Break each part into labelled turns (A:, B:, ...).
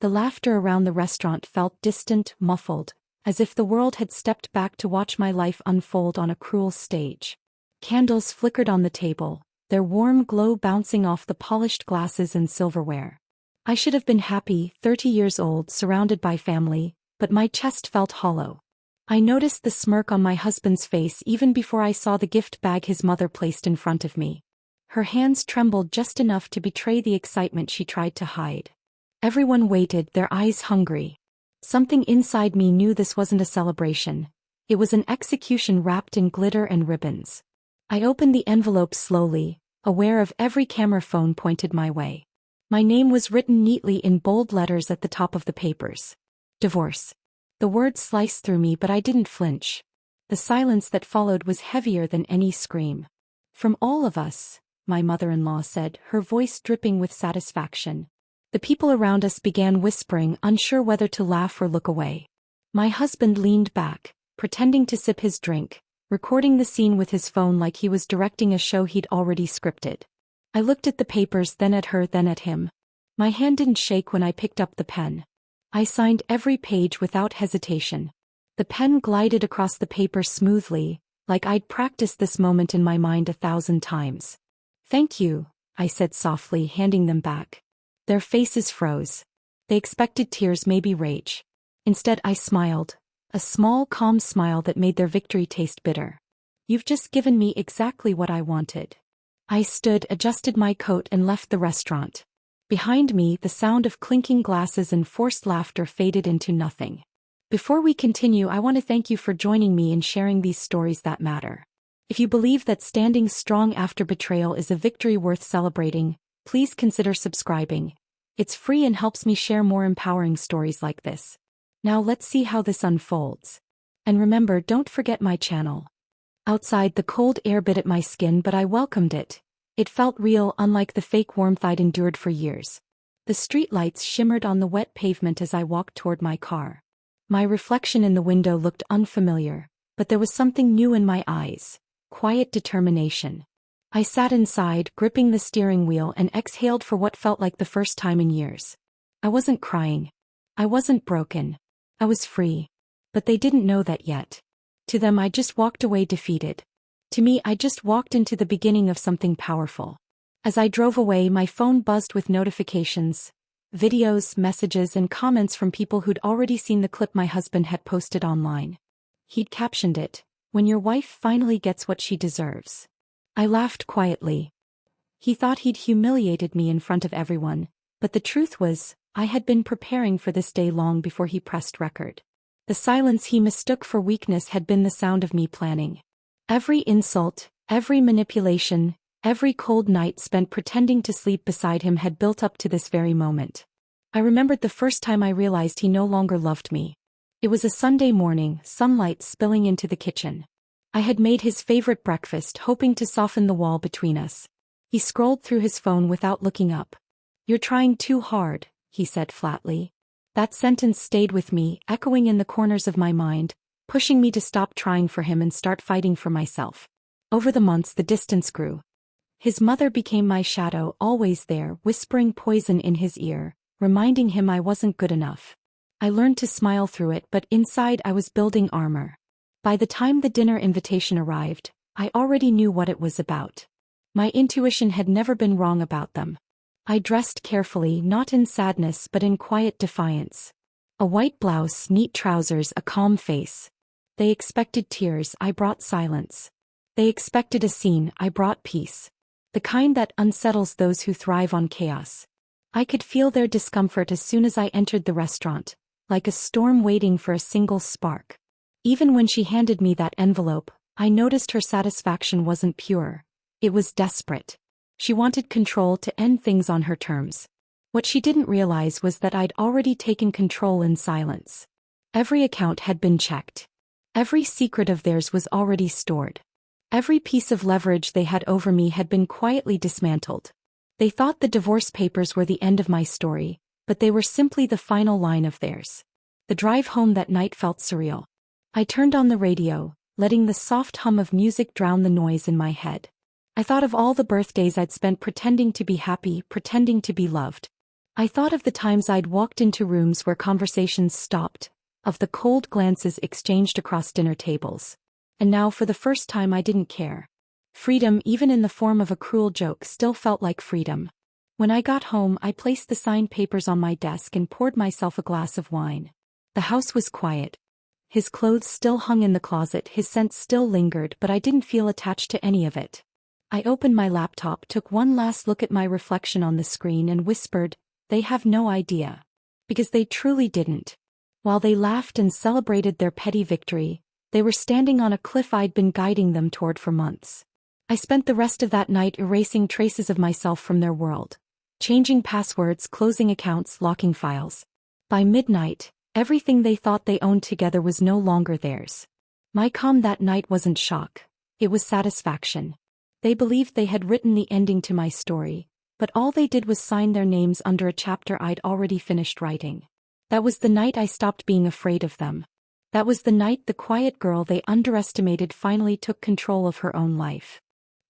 A: The laughter around the restaurant felt distant, muffled, as if the world had stepped back to watch my life unfold on a cruel stage. Candles flickered on the table, their warm glow bouncing off the polished glasses and silverware. I should have been happy, 30 years old, surrounded by family, but my chest felt hollow. I noticed the smirk on my husband's face even before I saw the gift bag his mother placed in front of me. Her hands trembled just enough to betray the excitement she tried to hide. Everyone waited, their eyes hungry. Something inside me knew this wasn't a celebration. It was an execution wrapped in glitter and ribbons. I opened the envelope slowly, aware of every camera phone pointed my way. My name was written neatly in bold letters at the top of the papers. Divorce. The word sliced through me, but I didn't flinch. The silence that followed was heavier than any scream. From all of us, my mother-in-law said, her voice dripping with satisfaction. The people around us began whispering, unsure whether to laugh or look away. My husband leaned back, pretending to sip his drink, recording the scene with his phone like he was directing a show he'd already scripted. I looked at the papers, then at her, then at him. My hand didn't shake when I picked up the pen. I signed every page without hesitation. The pen glided across the paper smoothly, like I'd practiced this moment in my mind 1,000 times. "Thank you," I said softly, handing them back. Their faces froze. They expected tears, maybe rage. Instead, I smiled, a small, calm smile that made their victory taste bitter. "You've just given me exactly what I wanted." I stood, adjusted my coat, and left the restaurant. Behind me, the sound of clinking glasses and forced laughter faded into nothing. Before we continue, I want to thank you for joining me in sharing these stories that matter. If you believe that standing strong after betrayal is a victory worth celebrating, please consider subscribing. It's free and helps me share more empowering stories like this. Now let's see how this unfolds. And remember, don't forget my channel. Outside, the cold air bit at my skin, but I welcomed it. It felt real, unlike the fake warmth I'd endured for years. The streetlights shimmered on the wet pavement as I walked toward my car. My reflection in the window looked unfamiliar, but there was something new in my eyes. Quiet determination. I sat inside, gripping the steering wheel, and exhaled for what felt like the first time in years. I wasn't crying. I wasn't broken. I was free. But they didn't know that yet. To them, I just walked away defeated. To me, I just walked into the beginning of something powerful. As I drove away, my phone buzzed with notifications, videos, messages, and comments from people who'd already seen the clip my husband had posted online. He'd captioned it, "When your wife finally gets what she deserves." I laughed quietly. He thought he'd humiliated me in front of everyone, but the truth was, I had been preparing for this day long before he pressed record. The silence he mistook for weakness had been the sound of me planning. Every insult, every manipulation, every cold night spent pretending to sleep beside him had built up to this very moment. I remembered the first time I realized he no longer loved me. It was a Sunday morning, sunlight spilling into the kitchen. I had made his favorite breakfast, hoping to soften the wall between us. He scrolled through his phone without looking up. "You're trying too hard," he said flatly. That sentence stayed with me, echoing in the corners of my mind, pushing me to stop trying for him and start fighting for myself. Over the months, the distance grew. His mother became my shadow, always there, whispering poison in his ear, reminding him I wasn't good enough. I learned to smile through it, but inside I was building armor. By the time the dinner invitation arrived, I already knew what it was about. My intuition had never been wrong about them. I dressed carefully, not in sadness but in quiet defiance. A white blouse, neat trousers, a calm face. They expected tears, I brought silence. They expected a scene, I brought peace. The kind that unsettles those who thrive on chaos. I could feel their discomfort as soon as I entered the restaurant, like a storm waiting for a single spark. Even when she handed me that envelope, I noticed her satisfaction wasn't pure. It was desperate. She wanted control, to end things on her terms. What she didn't realize was that I'd already taken control in silence. Every account had been checked. Every secret of theirs was already stored. Every piece of leverage they had over me had been quietly dismantled. They thought the divorce papers were the end of my story, but they were simply the final line of theirs. The drive home that night felt surreal. I turned on the radio, letting the soft hum of music drown the noise in my head. I thought of all the birthdays I'd spent pretending to be happy, pretending to be loved. I thought of the times I'd walked into rooms where conversations stopped, of the cold glances exchanged across dinner tables. And now for the first time I didn't care. Freedom, even in the form of a cruel joke, still felt like freedom. When I got home, I placed the signed papers on my desk and poured myself a glass of wine. The house was quiet. His clothes still hung in the closet, his scent still lingered, but I didn't feel attached to any of it. I opened my laptop, took one last look at my reflection on the screen and whispered, "They have no idea." Because they truly didn't. While they laughed and celebrated their petty victory, they were standing on a cliff I'd been guiding them toward for months. I spent the rest of that night erasing traces of myself from their world. Changing passwords, closing accounts, locking files. By midnight, everything they thought they owned together was no longer theirs. My calm that night wasn't shock. It was satisfaction. They believed they had written the ending to my story, but all they did was sign their names under a chapter I'd already finished writing. That was the night I stopped being afraid of them. That was the night the quiet girl they underestimated finally took control of her own life.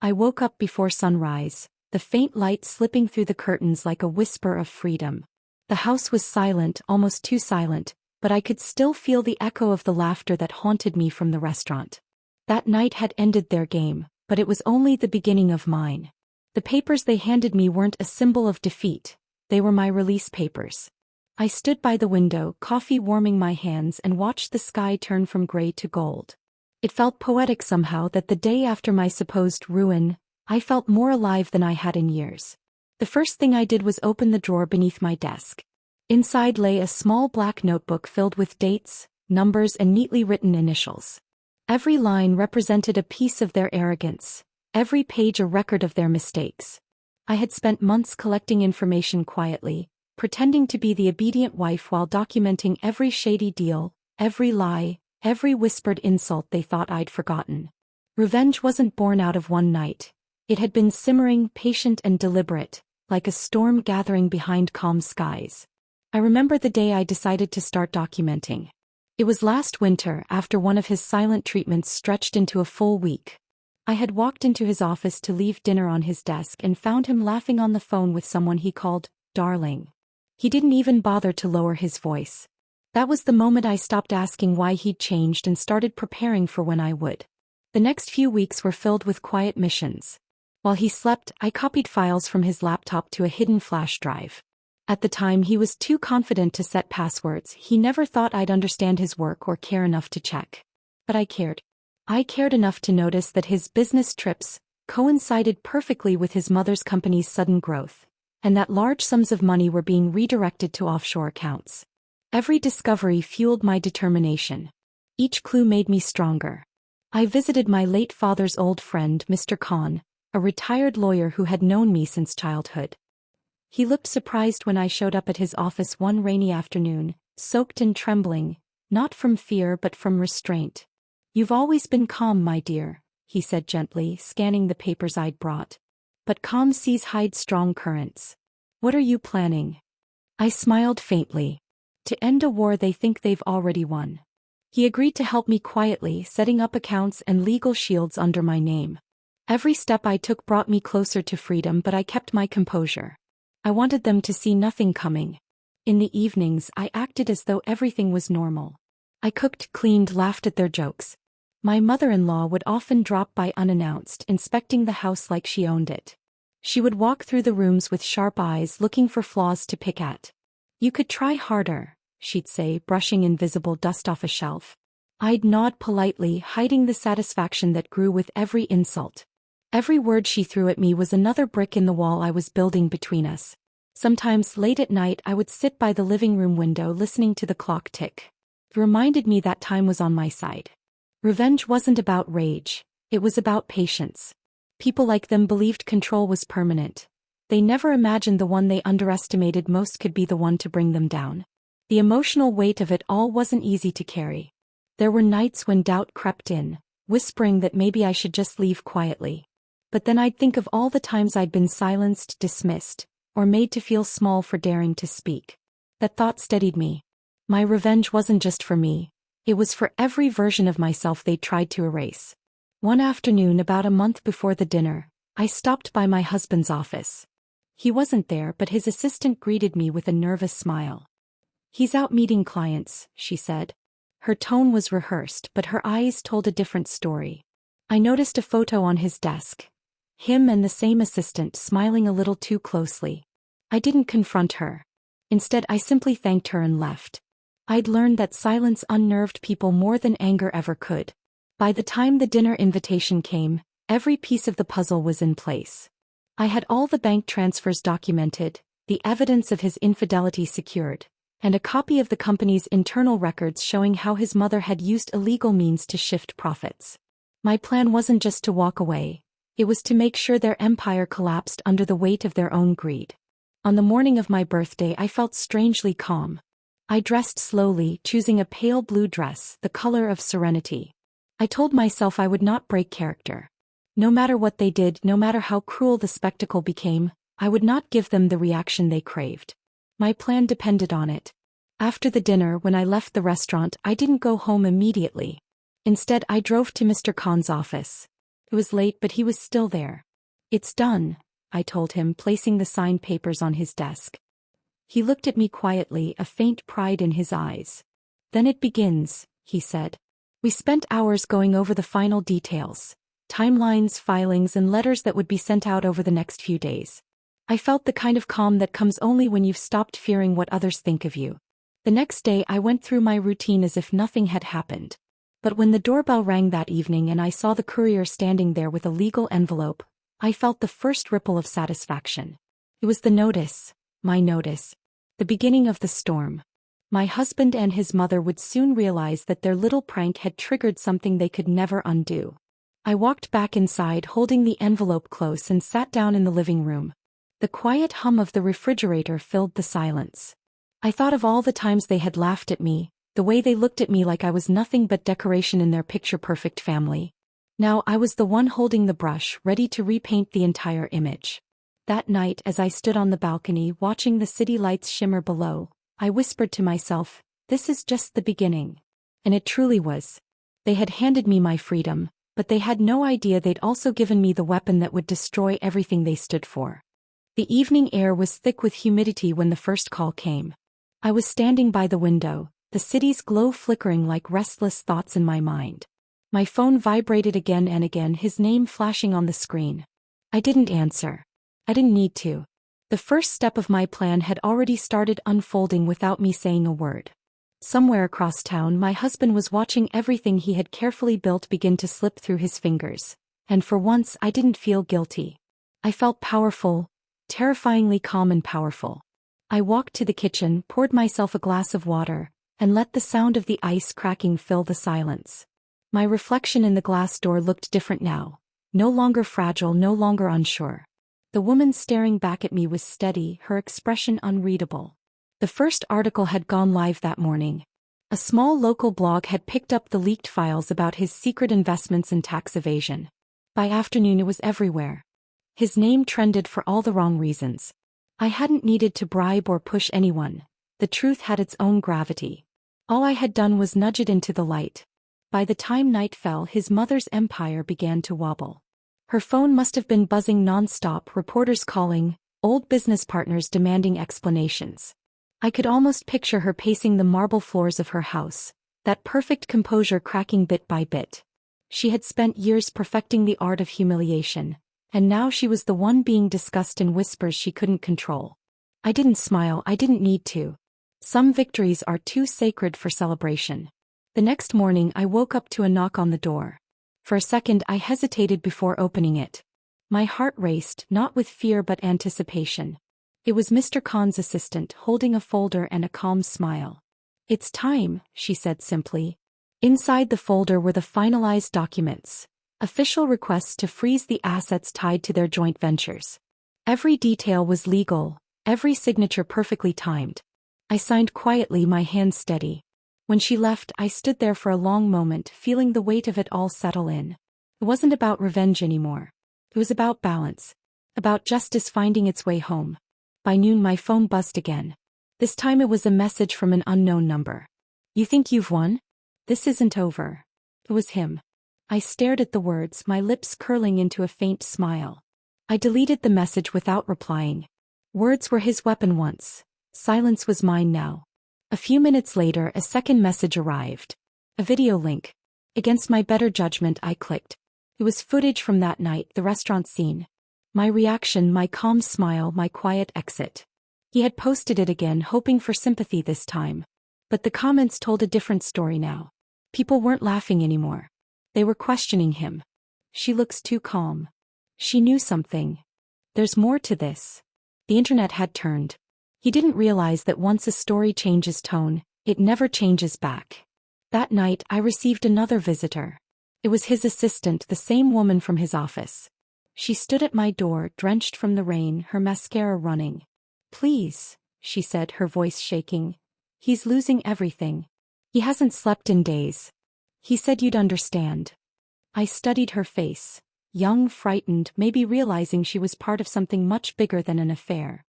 A: I woke up before sunrise, the faint light slipping through the curtains like a whisper of freedom. The house was silent, almost too silent, but I could still feel the echo of the laughter that haunted me from the restaurant. That night had ended their game, but it was only the beginning of mine. The papers they handed me weren't a symbol of defeat, they were my release papers. I stood by the window, coffee warming my hands, and watched the sky turn from gray to gold. It felt poetic somehow that the day after my supposed ruin, I felt more alive than I had in years. The first thing I did was open the drawer beneath my desk. Inside lay a small black notebook filled with dates, numbers, and neatly written initials. Every line represented a piece of their arrogance, every page a record of their mistakes. I had spent months collecting information quietly, pretending to be the obedient wife while documenting every shady deal, every lie, every whispered insult they thought I'd forgotten. Revenge wasn't born out of one night. It had been simmering, patient, and deliberate, like a storm gathering behind calm skies. I remember the day I decided to start documenting. It was last winter, after one of his silent treatments stretched into a full week. I had walked into his office to leave dinner on his desk and found him laughing on the phone with someone he called darling. He didn't even bother to lower his voice. That was the moment I stopped asking why he'd changed and started preparing for when I would. The next few weeks were filled with quiet missions. While he slept, I copied files from his laptop to a hidden flash drive. At the time, he was too confident to set passwords. He never thought I'd understand his work or care enough to check. But I cared. I cared enough to notice that his business trips coincided perfectly with his mother's company's sudden growth, and that large sums of money were being redirected to offshore accounts. Every discovery fueled my determination. Each clue made me stronger. I visited my late father's old friend, Mr. Khan, a retired lawyer who had known me since childhood. He looked surprised when I showed up at his office one rainy afternoon, soaked and trembling, not from fear but from restraint. "You've always been calm, my dear," he said gently, scanning the papers I'd brought. "But calm seas hide strong currents. What are you planning?" I smiled faintly. "To end a war they think they've already won." He agreed to help me quietly, setting up accounts and legal shields under my name. Every step I took brought me closer to freedom, but I kept my composure. I wanted them to see nothing coming. In the evenings, I acted as though everything was normal. I cooked, cleaned, laughed at their jokes. My mother-in-law would often drop by unannounced, inspecting the house like she owned it. She would walk through the rooms with sharp eyes, looking for flaws to pick at. "You could try harder," she'd say, brushing invisible dust off a shelf. I'd nod politely, hiding the satisfaction that grew with every insult. Every word she threw at me was another brick in the wall I was building between us. Sometimes, late at night, I would sit by the living room window listening to the clock tick. It reminded me that time was on my side. Revenge wasn't about rage, it was about patience. People like them believed control was permanent. They never imagined the one they underestimated most could be the one to bring them down. The emotional weight of it all wasn't easy to carry. There were nights when doubt crept in, whispering that maybe I should just leave quietly. But then I'd think of all the times I'd been silenced, dismissed, or made to feel small for daring to speak. That thought steadied me. My revenge wasn't just for me. It was for every version of myself they'd tried to erase. One afternoon, about a month before the dinner, I stopped by my husband's office. He wasn't there, but his assistant greeted me with a nervous smile. "He's out meeting clients," she said. Her tone was rehearsed, but her eyes told a different story. I noticed a photo on his desk. Him and the same assistant smiling a little too closely. I didn't confront her. Instead, I simply thanked her and left. I'd learned that silence unnerved people more than anger ever could. By the time the dinner invitation came, every piece of the puzzle was in place. I had all the bank transfers documented, the evidence of his infidelity secured, and a copy of the company's internal records showing how his mother had used illegal means to shift profits. My plan wasn't just to walk away. It was to make sure their empire collapsed under the weight of their own greed. On the morning of my birthday, I felt strangely calm. I dressed slowly, choosing a pale blue dress, the color of serenity. I told myself I would not break character. No matter what they did, no matter how cruel the spectacle became, I would not give them the reaction they craved. My plan depended on it. After the dinner, when I left the restaurant, I didn't go home immediately. Instead, I drove to Mr. Khan's office. It was late, but he was still there. "It's done," I told him, placing the signed papers on his desk. He looked at me quietly, a faint pride in his eyes. "Then it begins," he said. We spent hours going over the final details. Timelines, filings, and letters that would be sent out over the next few days. I felt the kind of calm that comes only when you've stopped fearing what others think of you. The next day, I went through my routine as if nothing had happened. But when the doorbell rang that evening and I saw the courier standing there with a legal envelope, I felt the first ripple of satisfaction. It was the notice, my notice. The beginning of the storm. My husband and his mother would soon realize that their little prank had triggered something they could never undo. I walked back inside, holding the envelope close, and sat down in the living room. The quiet hum of the refrigerator filled the silence. I thought of all the times they had laughed at me, the way they looked at me like I was nothing but decoration in their picture-perfect family. Now I was the one holding the brush, ready to repaint the entire image. That night, as I stood on the balcony watching the city lights shimmer below, I whispered to myself, "This is just the beginning." And it truly was. They had handed me my freedom, but they had no idea they'd also given me the weapon that would destroy everything they stood for. The evening air was thick with humidity when the first call came. I was standing by the window, the city's glow flickering like restless thoughts in my mind. My phone vibrated again and again, his name flashing on the screen. I didn't answer. I didn't need to. The first step of my plan had already started unfolding without me saying a word. Somewhere across town, my husband was watching everything he had carefully built begin to slip through his fingers. And for once, I didn't feel guilty. I felt powerful, terrifyingly calm and powerful. I walked to the kitchen, poured myself a glass of water, and let the sound of the ice cracking fill the silence. My reflection in the glass door looked different now. No longer fragile, no longer unsure. The woman staring back at me was steady, her expression unreadable. The first article had gone live that morning. A small local blog had picked up the leaked files about his secret investments and tax evasion. By afternoon it was everywhere. His name trended for all the wrong reasons. I hadn't needed to bribe or push anyone. The truth had its own gravity. All I had done was nudge it into the light. By the time night fell, his mother's empire began to wobble. Her phone must have been buzzing non-stop, reporters calling, old business partners demanding explanations. I could almost picture her pacing the marble floors of her house, that perfect composure cracking bit by bit. She had spent years perfecting the art of humiliation, and now she was the one being discussed in whispers she couldn't control. I didn't smile, I didn't need to. Some victories are too sacred for celebration. The next morning I woke up to a knock on the door. For a second I hesitated before opening it. My heart raced, not with fear but anticipation. It was Mr. Khan's assistant, holding a folder and a calm smile. "It's time," she said simply. Inside the folder were the finalized documents. Official requests to freeze the assets tied to their joint ventures. Every detail was legal, every signature perfectly timed. I signed quietly, my hands steady. When she left, I stood there for a long moment, feeling the weight of it all settle in. It wasn't about revenge anymore. It was about balance. About justice finding its way home. By noon my phone buzzed again. This time it was a message from an unknown number. "You think you've won? This isn't over." It was him. I stared at the words, my lips curling into a faint smile. I deleted the message without replying. Words were his weapon once. Silence was mine now. A few minutes later, a second message arrived. A video link. Against my better judgment, I clicked. It was footage from that night, the restaurant scene. My reaction, my calm smile, my quiet exit. He had posted it again, hoping for sympathy this time. But the comments told a different story now. People weren't laughing anymore. They were questioning him. She looks too calm. She knew something. There's more to this. The internet had turned. He didn't realize that once a story changes tone, it never changes back. That night, I received another visitor. It was his assistant, the same woman from his office. She stood at my door, drenched from the rain, her mascara running. "Please," she said, her voice shaking. "He's losing everything. He hasn't slept in days. He said you'd understand." I studied her face. Young, frightened, maybe realizing she was part of something much bigger than an affair.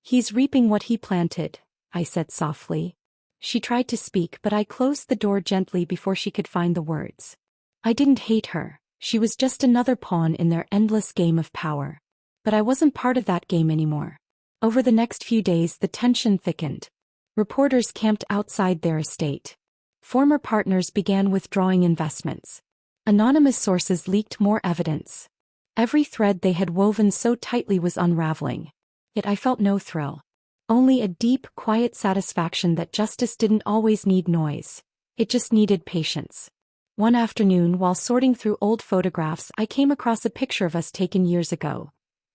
A: "He's reaping what he planted," I said softly. She tried to speak, but I closed the door gently before she could find the words. I didn't hate her. She was just another pawn in their endless game of power. But I wasn't part of that game anymore. Over the next few days, the tension thickened. Reporters camped outside their estate. Former partners began withdrawing investments. Anonymous sources leaked more evidence. Every thread they had woven so tightly was unraveling. Yet I felt no thrill. Only a deep, quiet satisfaction that justice didn't always need noise. It just needed patience. One afternoon, while sorting through old photographs, I came across a picture of us taken years ago.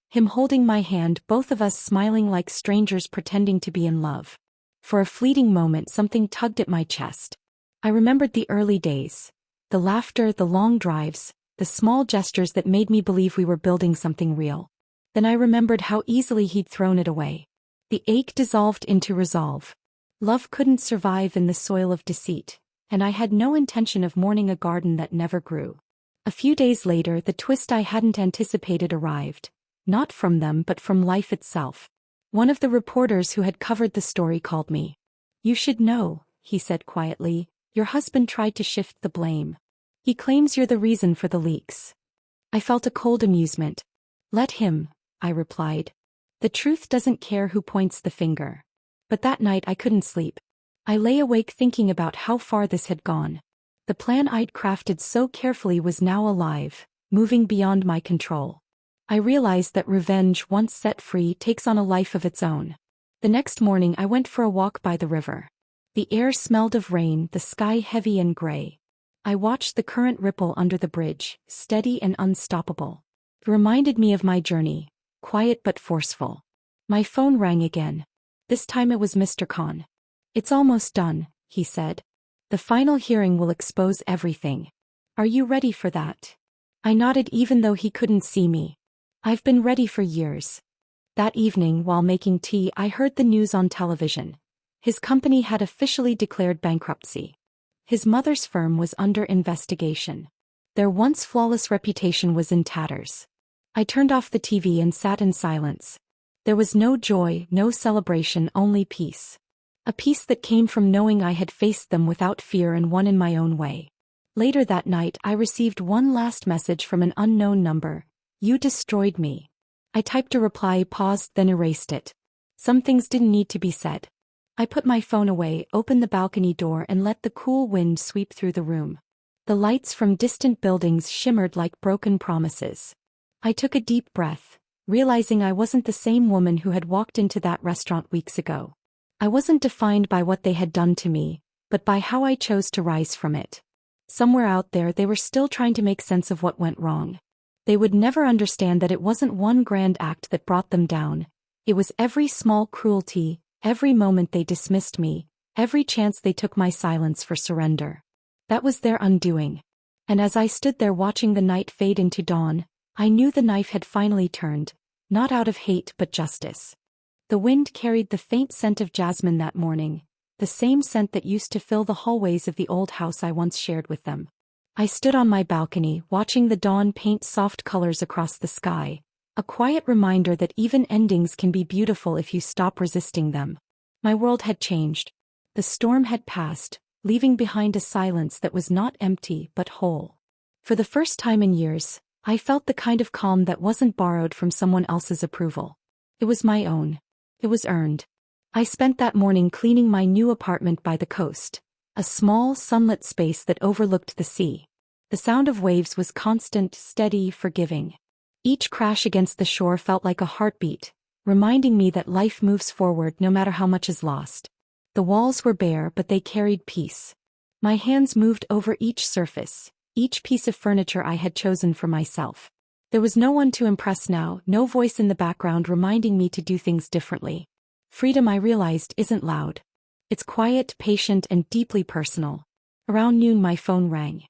A: Him holding my hand, both of us smiling like strangers pretending to be in love. For a fleeting moment, something tugged at my chest. I remembered the early days. The laughter, the long drives, the small gestures that made me believe we were building something real. Then I remembered how easily he'd thrown it away. The ache dissolved into resolve. Love couldn't survive in the soil of deceit, and I had no intention of mourning a garden that never grew. A few days later, the twist I hadn't anticipated arrived. Not from them, but from life itself. One of the reporters who had covered the story called me. "You should know," he said quietly, "your husband tried to shift the blame. He claims you're the reason for the leaks." I felt a cold amusement. "Let him," I replied. "The truth doesn't care who points the finger." But that night I couldn't sleep. I lay awake thinking about how far this had gone. The plan I'd crafted so carefully was now alive, moving beyond my control. I realized that revenge, once set free, takes on a life of its own. The next morning I went for a walk by the river. The air smelled of rain, the sky heavy and gray. I watched the current ripple under the bridge, steady and unstoppable. It reminded me of my journey, quiet but forceful. My phone rang again. This time it was Mr. Khan. "It's almost done," he said. "The final hearing will expose everything. Are you ready for that?" I nodded even though he couldn't see me. "I've been ready for years." That evening, while making tea, I heard the news on television. His company had officially declared bankruptcy. His mother's firm was under investigation. Their once flawless reputation was in tatters. I turned off the TV and sat in silence. There was no joy, no celebration, only peace. A peace that came from knowing I had faced them without fear and won in my own way. Later that night, I received one last message from an unknown number. "You destroyed me." I typed a reply, paused, then erased it. Some things didn't need to be said. I put my phone away, opened the balcony door, and let the cool wind sweep through the room. The lights from distant buildings shimmered like broken promises. I took a deep breath, realizing I wasn't the same woman who had walked into that restaurant weeks ago. I wasn't defined by what they had done to me, but by how I chose to rise from it. Somewhere out there, they were still trying to make sense of what went wrong. They would never understand that it wasn't one grand act that brought them down. It was every small cruelty, every moment they dismissed me, every chance they took my silence for surrender. That was their undoing. And as I stood there watching the night fade into dawn, I knew the knife had finally turned, not out of hate but justice. The wind carried the faint scent of jasmine that morning, the same scent that used to fill the hallways of the old house I once shared with them. I stood on my balcony, watching the dawn paint soft colors across the sky, a quiet reminder that even endings can be beautiful if you stop resisting them. My world had changed. The storm had passed, leaving behind a silence that was not empty but whole. For the first time in years, I felt the kind of calm that wasn't borrowed from someone else's approval. It was my own. It was earned. I spent that morning cleaning my new apartment by the coast, a small, sunlit space that overlooked the sea. The sound of waves was constant, steady, forgiving. Each crash against the shore felt like a heartbeat, reminding me that life moves forward no matter how much is lost. The walls were bare, but they carried peace. My hands moved over each surface, each piece of furniture I had chosen for myself. There was no one to impress now, no voice in the background reminding me to do things differently. Freedom, I realized, isn't loud. It's quiet, patient, and deeply personal. Around noon my phone rang.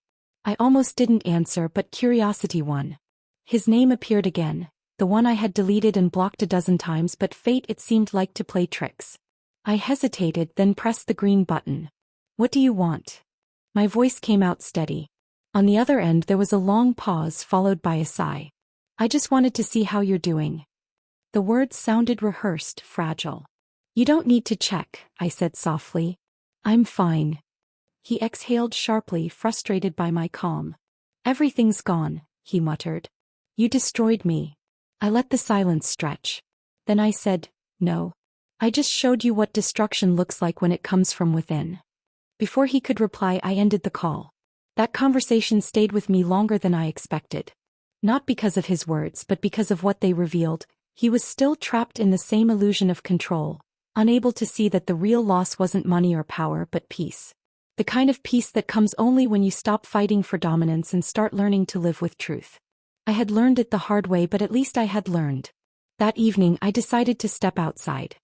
A: I almost didn't answer, but curiosity won. His name appeared again, the one I had deleted and blocked a dozen times, but fate, it seemed like, to play tricks. I hesitated, then pressed the green button. "What do you want?" My voice came out steady. On the other end there was a long pause followed by a sigh. "I just wanted to see how you're doing." The words sounded rehearsed, fragile. "You don't need to check," I said softly. "I'm fine." He exhaled sharply, frustrated by my calm. "Everything's gone," he muttered. "You destroyed me." I let the silence stretch. Then I said, "No. I just showed you what destruction looks like when it comes from within." Before he could reply, I ended the call. That conversation stayed with me longer than I expected. Not because of his words, but because of what they revealed. He was still trapped in the same illusion of control, unable to see that the real loss wasn't money or power, but peace. The kind of peace that comes only when you stop fighting for dominance and start learning to live with truth. I had learned it the hard way, but at least I had learned. That evening I decided to step outside.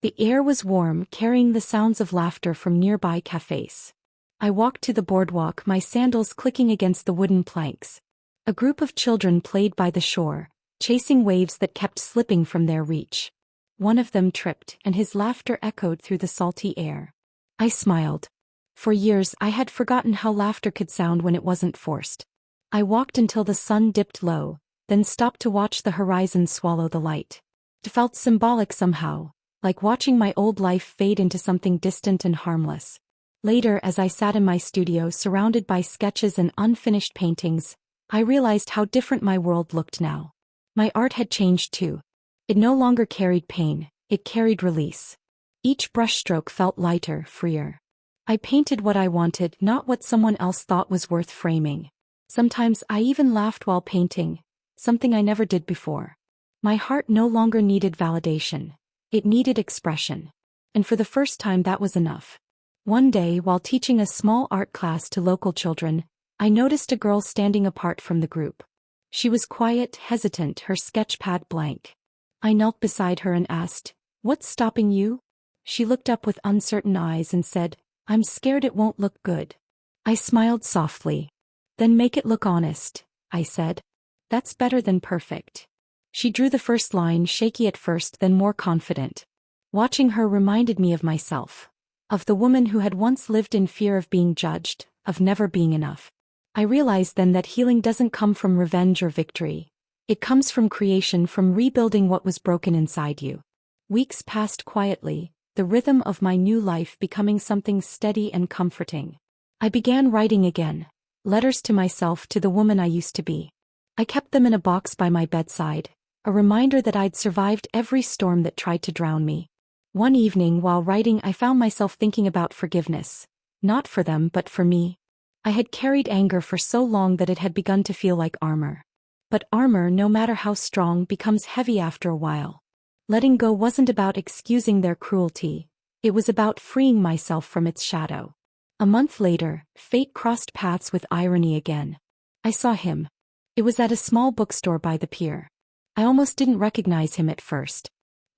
A: The air was warm, carrying the sounds of laughter from nearby cafes. I walked to the boardwalk, my sandals clicking against the wooden planks. A group of children played by the shore, chasing waves that kept slipping from their reach. One of them tripped, and his laughter echoed through the salty air. I smiled. For years I had forgotten how laughter could sound when it wasn't forced. I walked until the sun dipped low, then stopped to watch the horizon swallow the light. It felt symbolic somehow, like watching my old life fade into something distant and harmless. Later, as I sat in my studio surrounded by sketches and unfinished paintings, I realized how different my world looked now. My art had changed too. It no longer carried pain, it carried release. Each brushstroke felt lighter, freer. I painted what I wanted, not what someone else thought was worth framing. Sometimes I even laughed while painting, something I never did before. My heart no longer needed validation. It needed expression. And for the first time that was enough. One day, while teaching a small art class to local children, I noticed a girl standing apart from the group. She was quiet, hesitant, her sketchpad blank. I knelt beside her and asked, "What's stopping you?" She looked up with uncertain eyes and said, "I'm scared it won't look good." I smiled softly. "Then make it look honest," I said. "That's better than perfect." She drew the first line, shaky at first, then more confident. Watching her reminded me of myself. Of the woman who had once lived in fear of being judged, of never being enough. I realized then that healing doesn't come from revenge or victory. It comes from creation, from rebuilding what was broken inside you. Weeks passed quietly, the rhythm of my new life becoming something steady and comforting. I began writing again. Letters to myself, to the woman I used to be. I kept them in a box by my bedside, a reminder that I'd survived every storm that tried to drown me. One evening while writing I found myself thinking about forgiveness. Not for them, but for me. I had carried anger for so long that it had begun to feel like armor. But armor, no matter how strong, becomes heavy after a while. Letting go wasn't about excusing their cruelty. It was about freeing myself from its shadow. A month later, fate crossed paths with irony again. I saw him. It was at a small bookstore by the pier. I almost didn't recognize him at first.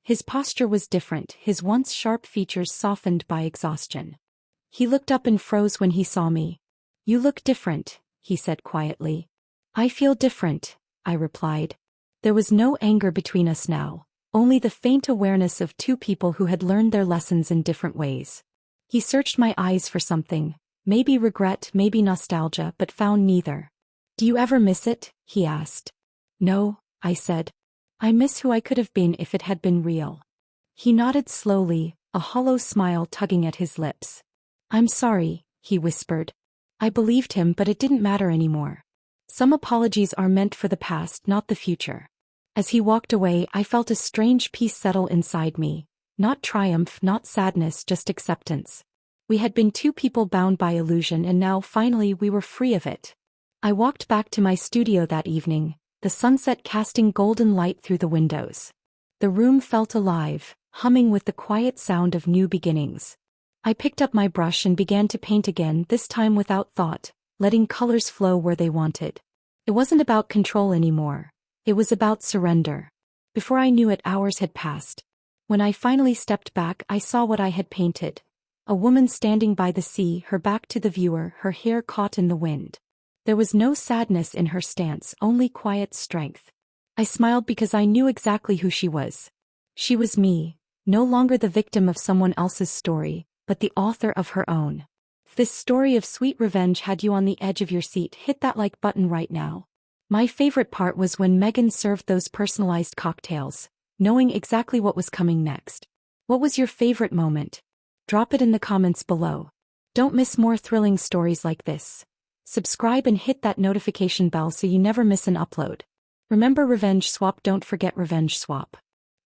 A: His posture was different, his once sharp features softened by exhaustion. He looked up and froze when he saw me. "You look different," he said quietly. "I feel different," I replied. There was no anger between us now, only the faint awareness of two people who had learned their lessons in different ways. He searched my eyes for something, maybe regret, maybe nostalgia, but found neither. "Do you ever miss it?" he asked. "No," I said. "I miss who I could have been if it had been real." He nodded slowly, a hollow smile tugging at his lips. "I'm sorry," he whispered. I believed him, but it didn't matter anymore. Some apologies are meant for the past, not the future. As he walked away, I felt a strange peace settle inside me. Not triumph, not sadness, just acceptance. We had been two people bound by illusion, and now finally we were free of it. I walked back to my studio that evening, the sunset casting golden light through the windows. The room felt alive, humming with the quiet sound of new beginnings. I picked up my brush and began to paint again, this time without thought, letting colors flow where they wanted. It wasn't about control anymore. It was about surrender. Before I knew it, hours had passed. When I finally stepped back, I saw what I had painted. A woman standing by the sea, her back to the viewer, her hair caught in the wind. There was no sadness in her stance, only quiet strength. I smiled because I knew exactly who she was. She was me, no longer the victim of someone else's story, but the author of her own. If this story of sweet revenge had you on the edge of your seat, hit that like button right now. My favorite part was when Megan served those personalized cocktails, knowing exactly what was coming next. What was your favorite moment? Drop it in the comments below. Don't miss more thrilling stories like this. Subscribe and hit that notification bell so you never miss an upload. Remember revenge swap, don't forget revenge swap.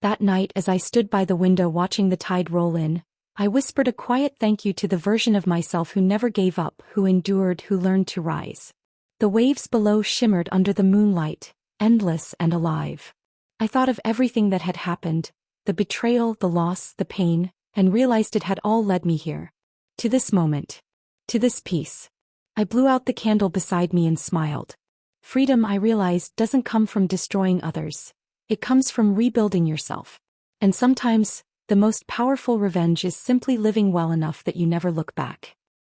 A: That night, as I stood by the window watching the tide roll in, I whispered a quiet thank you to the version of myself who never gave up, who endured, who learned to rise. The waves below shimmered under the moonlight, endless and alive. I thought of everything that had happened, the betrayal, the loss, the pain, and realized it had all led me here. To this moment. To this peace. I blew out the candle beside me and smiled. Freedom, I realized, doesn't come from destroying others. It comes from rebuilding yourself. And sometimes, the most powerful revenge is simply living well enough that you never look back.